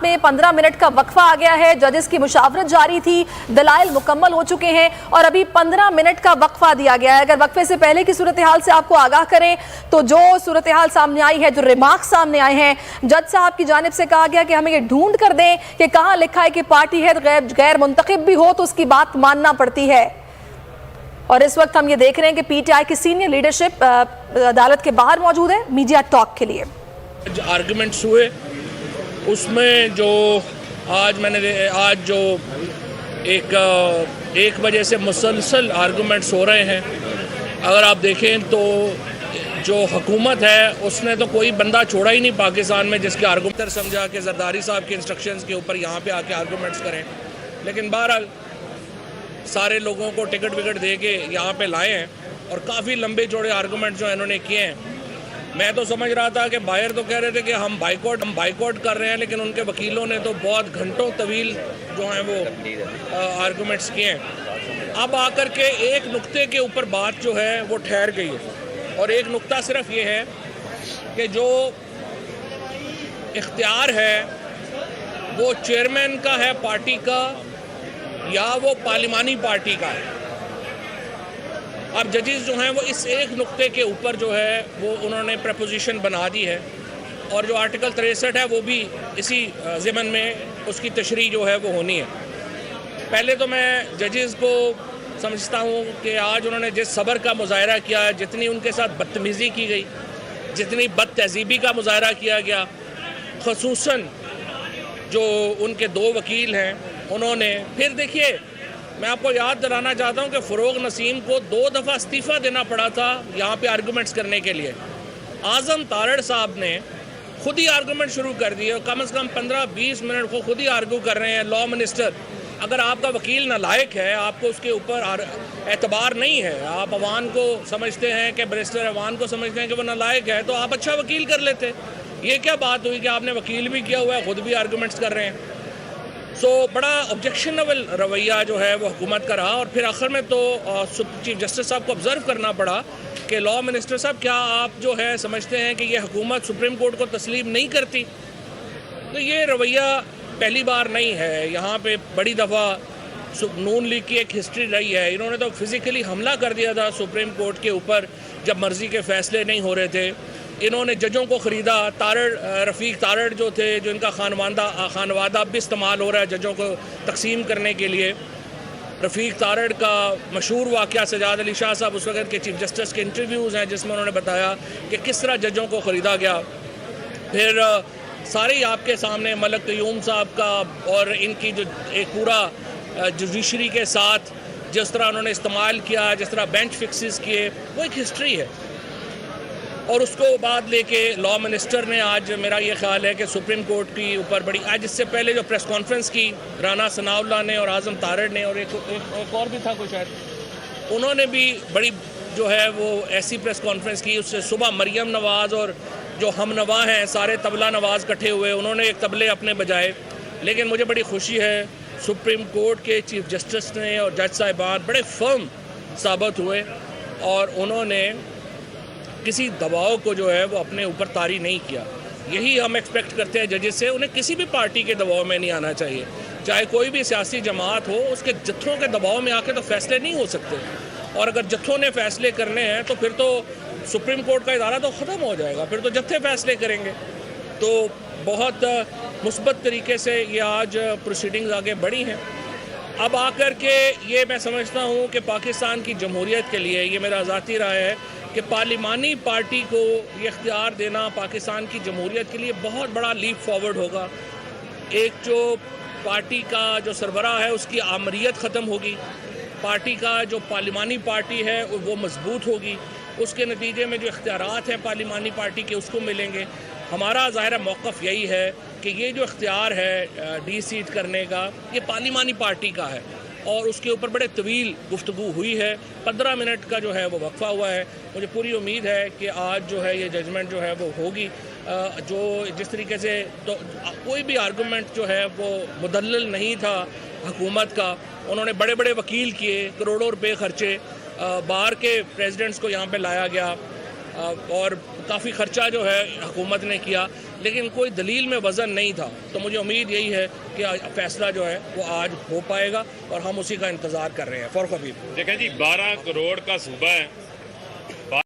में 15 मिनट का वक्फा आ गया है। जजेस की मुशावरत जारी थी, दलाइल मुकम्मल हो चुके हैं और अभी 15 मिनट का वक्फा दिया गया है। अगर वक्फे से पहले की सूरत हाल से आपको आगाह करें तो जो सूरत हाल सामने आई है, जो रिमार्क सामने आए हैं, जज साहब की जानिब से कहा गया कि हमें ये ढूंढ कर दें कि कहाँ लिखा है कि पार्टी है गैर मुंतखब भी हो तो उसकी बात मानना पड़ती है। और इस वक्त हम ये देख रहे हैं कि पीटीआई की सीनियर लीडरशिप अदालत के बाहर मौजूद है मीडिया टॉक के लिए। आर्गुमेंट्स हुए उसमें जो आज जो एक बजे से मुसलसल आर्गुमेंट्स हो रहे हैं। अगर आप देखें तो जो हुकूमत है उसने तो कोई बंदा छोड़ा ही नहीं पाकिस्तान में जिसके आर्गुमेंट समझा कि जरदारी साहब के इंस्ट्रक्शंस के ऊपर यहाँ पे आके आर्गुमेंट्स करें। लेकिन बहरहाल सारे लोगों को टिकट विकट दे के यहाँ पे लाए हैं और काफ़ी लंबे चौड़े आर्गुमेंट जो इन्होंने किए हैं। मैं तो समझ रहा था कि बाहर तो कह रहे थे कि हम बाइकआउट कर रहे हैं, लेकिन उनके वकीलों ने तो बहुत घंटों तवील जो हैं वो आर्गुमेंट्स किए हैं। अब आकर के एक नुक्ते के ऊपर बात जो है वो ठहर गई है और एक नुक्ता सिर्फ ये है कि जो इख्तियार है वो चेयरमैन का है पार्टी का या वो पार्लिमानी पार्टी का है। अब जजेस जो हैं वो इस एक नुक्ते के ऊपर जो है वो उन्होंने प्रपोजिशन बना दी है और जो आर्टिकल 63 है वो भी इसी ज़िमन में उसकी तशरीह जो है वो होनी है। पहले तो मैं जजेस को समझता हूँ कि आज उन्होंने जिस सब्र का मुजाहरा किया, जितनी उनके साथ बदतमीज़ी की गई, जितनी बदतहज़ीबी का मुजाहरा किया गया, ख़ुसूसन जो उनके दो वकील हैं उन्होंने फिर देखिए, मैं आपको याद दिलाना चाहता हूं कि फ़रोग नसीम को 2 दफ़ा इस्तीफ़ा देना पड़ा था यहाँ पे आर्गुमेंट्स करने के लिए। आज़म तारड़ साहब ने खुद ही आर्गुमेंट शुरू कर दिए और कम से कम 15-20 मिनट को खुद ही आर्गू कर रहे हैं। लॉ मिनिस्टर, अगर आपका वकील नालायक है, आपको उसके ऊपर एतबार नहीं है, आप अवान को समझते हैं कि बैरिस्टर अवान को समझते हैं कि वो नालायक है, तो आप अच्छा वकील कर लेते। ये क्या बात हुई कि आपने वकील भी किया हुआ है, ख़ुद भी आर्गूमेंट्स कर रहे हैं। बड़ा ऑब्जेक्शनेबल रवैया जो है वो हुकूमत का रहा। और फिर आखिर में तो चीफ जस्टिस साहब को ऑब्ज़र्व करना पड़ा कि लॉ मिनिस्टर साहब, क्या आप जो है समझते हैं कि ये हुकूमत सुप्रीम कोर्ट को तस्लीम नहीं करती? तो ये रवैया पहली बार नहीं है। यहाँ पे बड़ी दफ़ा नून लीग की एक हिस्ट्री रही है। इन्होंने तो फिज़िकली हमला कर दिया था सुप्रीम कोर्ट के ऊपर जब मर्ज़ी के फ़ैसले नहीं हो रहे थे। इन्होंने जजों को ख़रीदा। रफ़ीक तारड़ जो थे, जो इनका खानवादा भी इस्तेमाल हो रहा है जजों को तकसीम करने के लिए। रफ़ीक तारड़ का मशहूर वाक़या सजाद अली शाह साहब उस वक़्त के चीफ जस्टिस के इंटरव्यूज़ हैं जिसमें उन्होंने बताया कि किस तरह जजों को ख़रीदा गया। फिर सारे ही आपके सामने मलक क़य्यूम साहब का और इनकी जो एक पूरा जुडिशरी के साथ जिस तरह उन्होंने इस्तेमाल किया, जिस तरह बेंच फिक्सेस किए, वो एक हिस्ट्री है। और उसको बाद लेके लॉ मिनिस्टर ने आज, मेरा ये ख्याल है कि सुप्रीम कोर्ट की ऊपर बड़ी, आज इससे पहले जो प्रेस कॉन्फ्रेंस की राना सनाउल्लाह ने और आज़म तारड़ ने और एक और भी था कोई शायद, उन्होंने भी बड़ी जो है वो ऐसी प्रेस कॉन्फ्रेंस की। उससे सुबह मरियम नवाज़ और जो हम नवा हैं सारे तबला नवाज़ इकट्ठे हुए, उन्होंने एक तबले अपने बजाए। लेकिन मुझे बड़ी खुशी है सुप्रीम कोर्ट के चीफ जस्टिस ने और जज साहिबान बड़े फर्म साबित हुए और उन्होंने किसी दबाव को जो है वो अपने ऊपर तारी नहीं किया। यही हम एक्सपेक्ट करते हैं जजेस से। उन्हें किसी भी पार्टी के दबाव में नहीं आना चाहिए, चाहे कोई भी सियासी जमात हो, उसके जत्थों के दबाव में आके तो फैसले नहीं हो सकते। और अगर जत्थों ने फैसले करने हैं तो फिर तो सुप्रीम कोर्ट का इदारा तो ख़त्म हो जाएगा, फिर तो जत्थे फैसले करेंगे। तो बहुत मुस्बत तरीके से ये आज प्रोसीडिंग्स आगे बढ़ी हैं। अब आकर के ये मैं समझता हूँ कि पाकिस्तान की जमहूरियत के लिए, ये मेरा ज़ाती राय है कि पार्लिमानी पार्टी को ये इख्तियार देना पाकिस्तान की जमहूरियत के लिए बहुत बड़ा लीप फॉरवर्ड होगा। एक जो पार्टी का जो सरबराह है उसकी आमरीत ख़त्म होगी, पार्टी का जो पार्लिमानी पार्टी है वो मजबूत होगी, उसके नतीजे में जो इख्तियारात हैं पार्लिमानी पार्टी के उसको मिलेंगे। हमारा ज़ाहिर मौक़िफ़ यही है कि ये जो इख्तियार है डी सीट करने का, ये पार्लिमानी पार्टी का है और उसके ऊपर बड़े तवील गुफ्तगू हुई है। 15 मिनट का जो है वो वक्फ़ा हुआ है। मुझे पूरी उम्मीद है कि आज जो है ये जजमेंट जो है वो होगी। जो जिस तरीके से तो कोई भी आर्गूमेंट जो है वो मुदल्लल नहीं था हुकूमत का। उन्होंने बड़े बड़े वकील किए, करोड़ों रुपए खर्चे, बाहर के प्रेसिडेंट्स को यहाँ पे लाया गया और काफ़ी ख़र्चा जो है हुकूमत ने किया। लेकिन कोई दलील में वज़न नहीं था। तो मुझे उम्मीद यही है कि फैसला जो है वो आज हो पाएगा और हम उसी का इंतज़ार कर रहे हैं। फ़ारूक हबीब। देखें जी, 12 करोड़ का सूबा है,